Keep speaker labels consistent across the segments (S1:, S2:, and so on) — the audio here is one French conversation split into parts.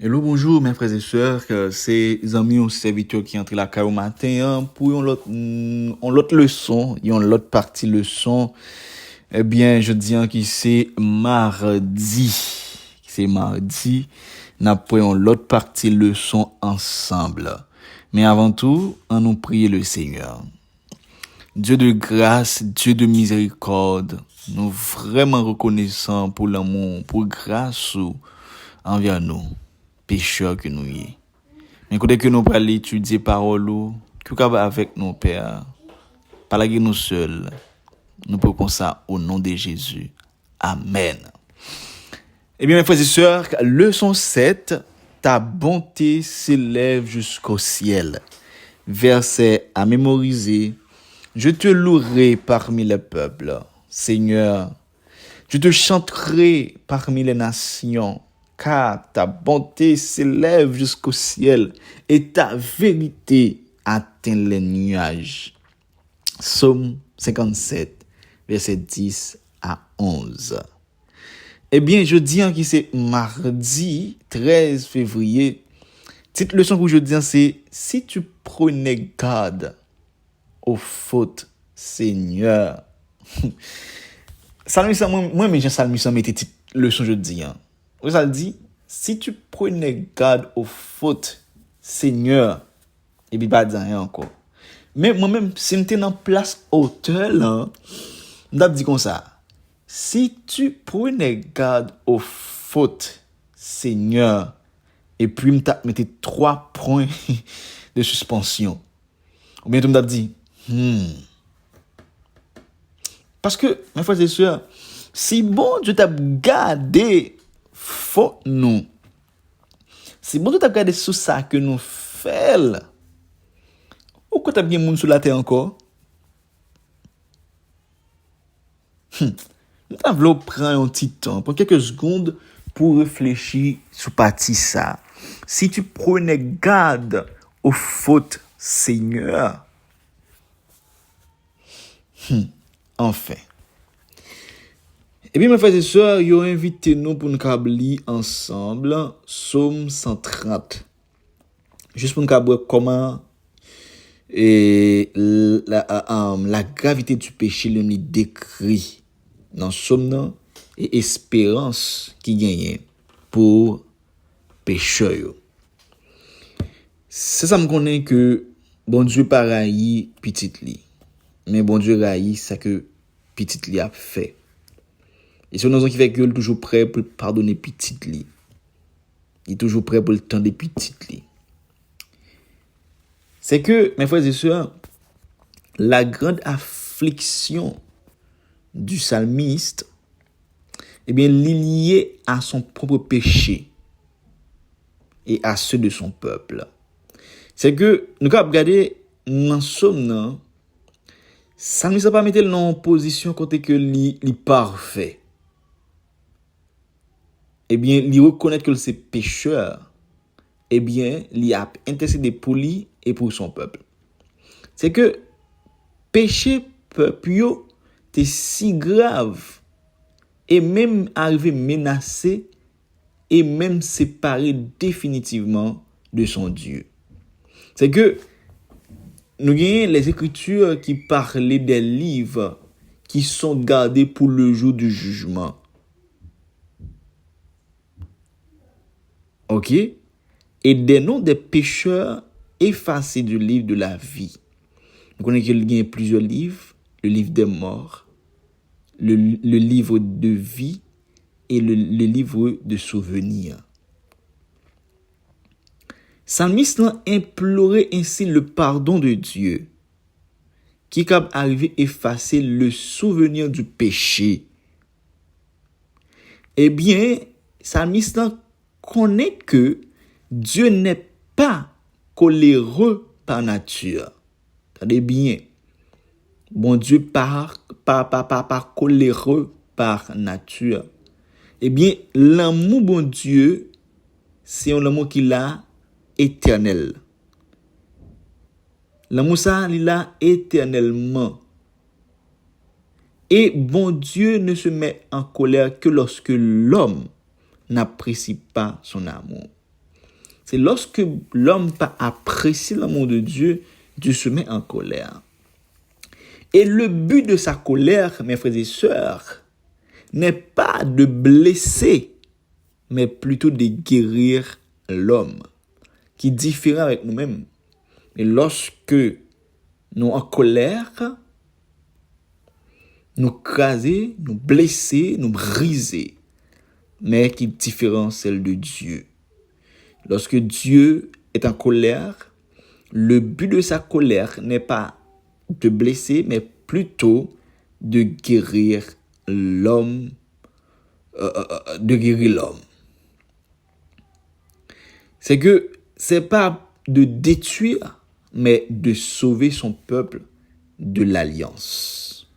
S1: Hello, bonjour mes frères et sœurs, c'est amis ou serviteurs qui entrent la caille au matin pour une autre leçon, une autre partie leçon. Eh bien, je dis que c'est mardi. C'est mardi, nous prenons l'autre partie leçon ensemble. Mais avant tout, on nous prie le Seigneur. Dieu de grâce, Dieu de miséricorde, nous vraiment reconnaissants pour l'amour, pour grâce envers nous, pécheurs que nous y. Mais quand que nous parlons étudier parole, que nous avec nos pères, parler nous seuls, nous pouvons ça au nom de Jésus. Amen. Eh bien, mes frères et sœurs, leçon 7, ta bonté s'élève jusqu'au ciel. Verset à mémoriser. Je te louerai parmi les peuples, Seigneur. Je te chanterai parmi les nations, car ta bonté s'élève jusqu'au ciel et ta vérité atteint les nuages. Psaume 57, verset 10 à 11. Eh bien, je dis que c'est mardi 13 février. Petite leçon que je dis, c'est si tu prenais garde aux fautes, Seigneur. Salmiste, moi, mais j'ai salmiste, mais petite leçon, je dis. Ça dit, si tu prenais garde aux fautes, Seigneur, et puis pas dire rien encore. Mais moi-même, si je suis en place auteur, là, je dis comme ça. Si tu prenais garde aux fautes, Seigneur, et puis je mettais 3 points de suspension. Ou bien tu me dis, Parce que, mes frères et sœurs, si bon Dieu t'a gardé, faut nous. Si bon Dieu t'a gardé sous ça que nous faisons, ou quand t'as bien moun sous la terre encore, nous t'avons prendre un petit temps, prendre quelques secondes pour réfléchir sur partie ça. Si tu prenais garde aux fautes, Seigneur, enfin. Eh bien, mes frères et sœurs, ils ont invité nous pour nous lire ensemble Psaume 130. Juste pour nous voir comment la gravité du péché le décrit dans Psaume et espérance qui gagne pour pécheur. C'est ça me connaît que bon Dieu pareil petite li. Mais bon Dieu raï ça que petite li a fait. Et c'est une raison qui fait que il est toujours prêt pour pardonner petite li. Il est toujours prêt pour le temps des petites li. C'est que, mes frères et sœurs, la grande affliction du psalmiste, eh bien, liée à son propre péché et à ceux de son peuple. C'est que, nous avons regardé dans le psaume, psalmiste n'a pas mis en position côté que li parfait. Eh bien, il reconnaît que c'est pécheur. Eh bien, il a intercédé pour lui et pour son peuple. C'est que péché peuple est si grave et même arrivé menacé et même séparé définitivement de son Dieu. C'est que nous avons les Écritures qui parlaient des livres qui sont gardés pour le jour du jugement. Ok? Et des noms des pécheurs effacés du livre de la vie. Nous connaissons qu'il y a plusieurs livres, le livre des morts, le livre de vie et le livre de souvenirs. Psalmiste a imploré ainsi le pardon de Dieu, qui est arrivé à effacer le souvenir du péché. Eh bien, Psalmiste connaît que Dieu n'est pas coléreux par nature. Attendez bien. Bon Dieu pas coléreux par nature. Eh bien, l'amour bon Dieu, c'est un amour qu'il a éternel. L'amour ça, il a éternellement. Et bon Dieu ne se met en colère que lorsque l'homme n'apprécie pas son amour. c'est lorsque l'homme pas apprécie l'amour de Dieu, Dieu se met en colère. Et le but de sa colère, mes frères et sœurs, n'est pas de blesser, mais plutôt de guérir l'homme, qui est différent avec nous-mêmes. Et lorsque nous en colère, nous craser, nous blesser, nous briser, mais qui est différent celle de Dieu. Lorsque Dieu est en colère, le but de sa colère n'est pas de blesser, mais plutôt de guérir l'homme, C'est que c'est pas de détruire, mais de sauver son peuple de l'alliance.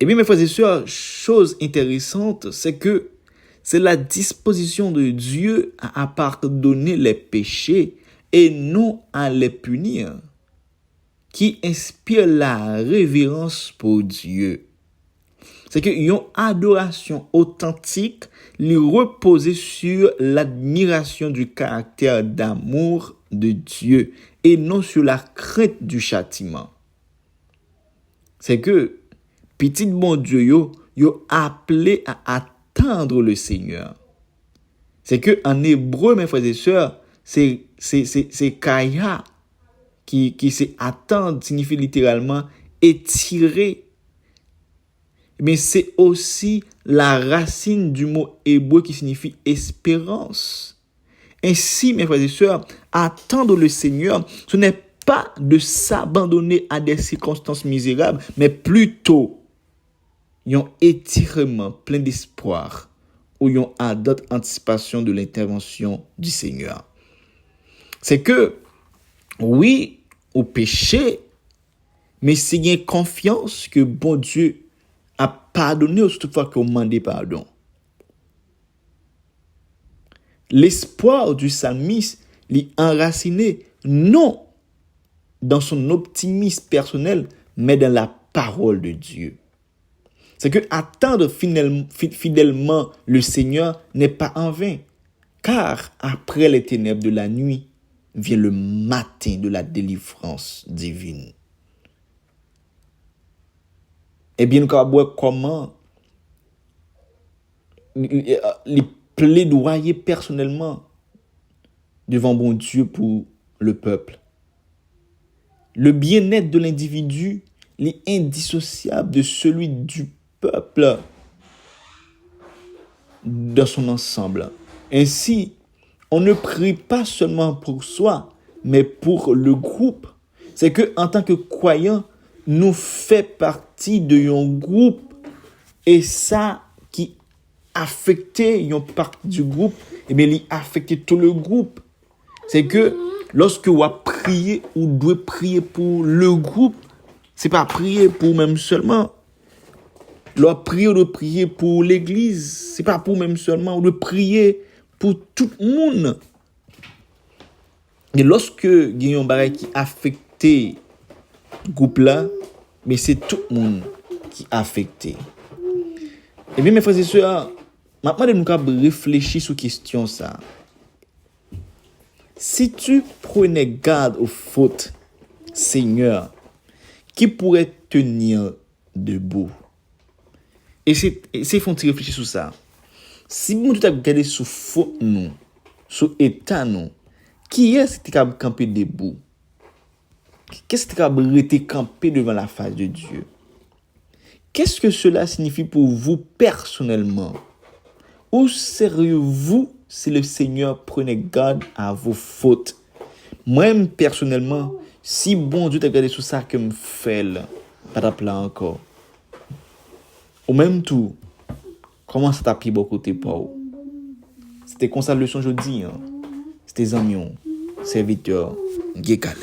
S1: Et bien, mes frères et sœurs, chose intéressante, c'est que c'est la disposition de Dieu à pardonner les péchés et non à les punir, qui inspire la révérence pour Dieu. C'est que une adoration authentique lui repose sur l'admiration du caractère d'amour de Dieu et non sur la crainte du châtiment. C'est que petit bon Dieu yo appelé à attendre le Seigneur. C'est que en hébreu, mes frères et sœurs, c'est kaya qui c'est attendre signifie littéralement étirer. Mais c'est aussi la racine du mot hébreu qui signifie espérance. Ainsi, mes frères et sœurs, attendre le Seigneur, ce n'est pas de s'abandonner à des circonstances misérables, mais plutôt un étirement plein d'espoir ou une ardente anticipation de l'intervention du Seigneur. C'est que, oui, au péché, mais c'est une confiance que bon Dieu a pardonné au toutefois qu'on demande pardon. L'espoir du psalmiste l'est enraciné non dans son optimisme personnel, mais dans la parole de Dieu. C'est que attendre fidèlement le Seigneur n'est pas en vain, car après les ténèbres de la nuit vient le matin de la délivrance divine. Eh bien, nous allons voir comment les plaidoyer personnellement devant bon Dieu pour le peuple. Le bien-être de l'individu est indissociable de celui du peuple dans son ensemble. Ainsi, on ne prie pas seulement pour soi, mais pour le groupe. C'est que en tant que croyants, nous fait partie de un groupe et ça qui affectait une partie du groupe, et bien il affectait tout le groupe. C'est que lorsque vous priez, vous devez prier pour le groupe. C'est pas prier pour même seulement. Lorsque prier, vous devez prier pour l'église. C'est pas pour même seulement. Vous devez prier pour tout le monde. Et lorsque il y a un bagage qui affectait le groupe là, mais c'est tout le monde qui est affecté. Et bien mes frères et sœurs, maintenant nous réfléchir sur la question ça. Si tu prenais garde aux fautes, Seigneur, qui pourrait tenir debout? Et c'est faut réfléchir sur ça. Si nous tu as regardé sur faute nous, sur état nous, qui est-ce qui est campé debout? Qu'est-ce qui a été campé devant la face de Dieu? Qu'est-ce que cela signifie pour vous personnellement? Où seriez-vous si le Seigneur prenait garde à vos fautes? Moi-même, personnellement, si bon Dieu t'a regardé sur ça que me fait là, pas d'appeler encore. Au même tout, comment ça t'a pris beaucoup de temps? C'était comme ça la leçon aujourd'hui. C'était amis, serviteurs, Guy Calais.